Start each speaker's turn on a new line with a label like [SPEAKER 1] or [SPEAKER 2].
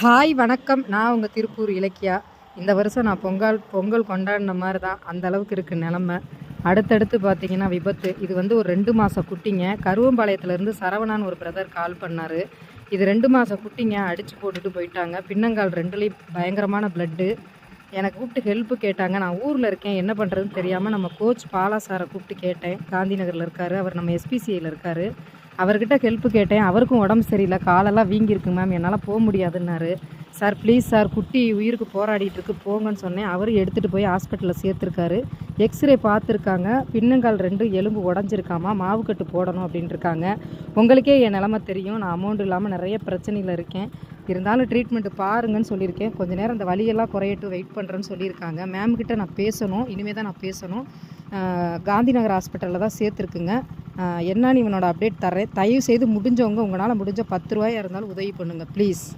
[SPEAKER 1] Hi வணக்கம். நான் உங்கள் திருப்பூர் இலக்கியா. இந்த வருஷம் நான் பொங்கல் கொண்டாடின மாதிரி தான் அந்த அளவுக்கு இருக்குது நிலமை. அடுத்தடுத்து பார்த்தீங்கன்னா விபத்து. இது வந்து ஒரு 2 மாத குட்டிங்க. கருவம்பாளையத்துலேருந்து சரவணான்னு ஒரு பிரதர் கால் பண்ணார். இது 2 மாத குட்டிங்க. அடித்து போட்டுட்டு போயிட்டாங்க. பின்னங்கால் 2லேயும் பயங்கரமான ப்ளட்டு. எனக்கு கூப்பிட்டு ஹெல்ப்பு கேட்டாங்க. நான் ஊரில் இருக்கேன், என்ன பண்ணுறதுன்னு தெரியாமல் நம்ம கோச் பாலா சாரை கூப்பிட்டு கேட்டேன். காந்தி நகரில் இருக்கார். அவர் நம்ம எஸ்பிசிஐயில் இருக்கார். அவர்கிட்ட ஹெல்ப்பு கேட்டேன். அவருக்கும் உடம்பு சரியில்லை, காலெல்லாம் வீங்கியிருக்கு மேம், என்னால் போக முடியாதுன்னாரு. சார் ப்ளீஸ் சார், குட்டி உயிருக்கு போராடிட்டு இருக்கு, போங்கன்னு சொன்னேன். அவரும் எடுத்துகிட்டு போய் ஹாஸ்பிட்டலில் சேர்த்துருக்காரு. எக்ஸ்ரே பார்த்துருக்காங்க. பின்னங்கால் 2 எலும்பு உடஞ்சிருக்காமா, மாவுக்கட்டு போடணும் அப்படின்ட்டுருக்காங்க. உங்களுக்கே என் நிலமை தெரியும். நான் அமௌண்ட் இல்லாமல் நிறைய பிரச்சனையில் இருக்கேன். இருந்தாலும் ட்ரீட்மெண்ட்டு பாருங்கன்னு சொல்லியிருக்கேன். கொஞ்சம் நேரம் இந்த வலியெல்லாம் குறையட்டும் வெயிட் பண்ணுறேன்னு சொல்லியிருக்காங்க. மேம்கிட்ட நான் பேசணும், இனிமேல் தான் நான் பேசணும். காந்தி நகர் ஹாஸ்பிட்டலில் தான் சேர்த்துருக்குங்க. என்னன்னு இவனோட அப்டேட் தரேன். தயவு செய்து முடிஞ்சவங்க உங்களால் முடிஞ்ச 10 ரூபாயாக இருந்தாலும் உதவி பண்ணுங்கள் ப்ளீஸ்.